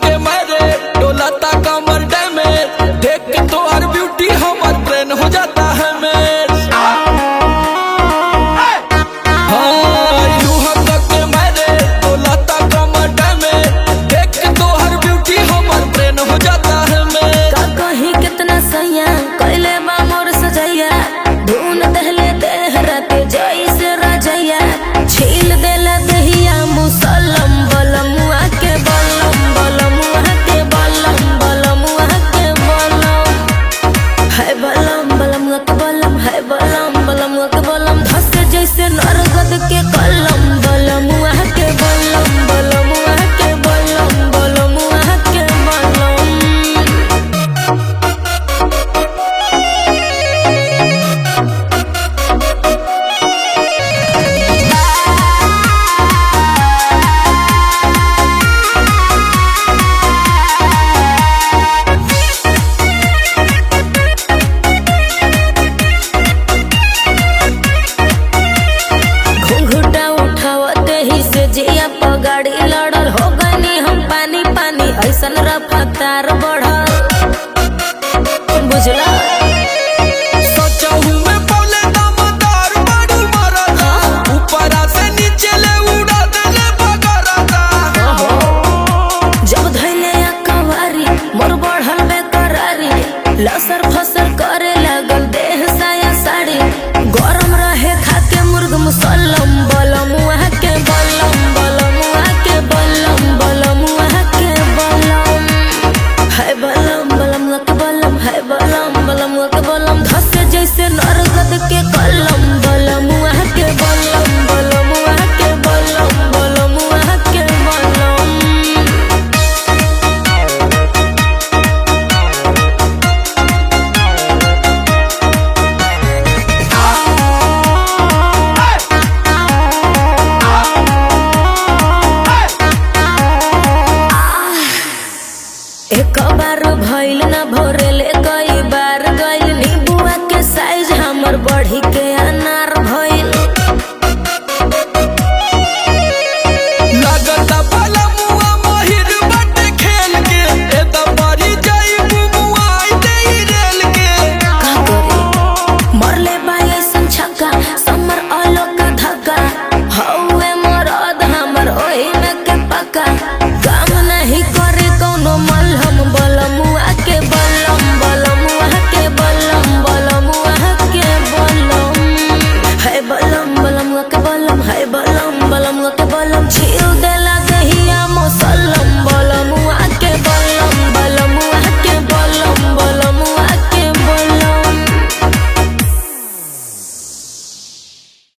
के मारे डोलाता कमर डैमेज, देख के तो हर ब्यूटी हमार ट्रेन हो जाता है मेर। के मारे डोलाता कमर डैमेज, देख के तो हर ब्यूटी हमार ट्रेन हो जाता है मेर। का कहीं कितना सैया कैले बा मोर सजैया, धून दहले देहरा के जैसे रजैया, छील देला दहिया मुसलम बलमुआ के बलम बलमुआ के बलम बलमुआ के बलम है बलम बलमुआ के बलम है बलम बलमुआ के बलम धसे जैसे नरगद के कलम बलमुआ के बलम बलमुआ के बलम बलमुआ के बलम। जिया पगाड़ी लड़ल हो गनी हम पानी पानी ऐसन रफ्तार बढ़ल बुझला। जब धैले कवारी मोर बढ़ल बेकरारी, लसर फसर करे लगल देह साया साड़ी, गरम रहे खाके मुर्ग मुसल्लम बलमुआ के बलम बलमुआ के बलम बलमुआ के बलम है बलम बलमुआ के बलम है बलम बलमुआ के बलम धसे जैसे नरगद के कलम बलमुआ के बलम बलमुआ के बलम बलमुआ के बलम। एक बार भइल ना भोरेले कई बार,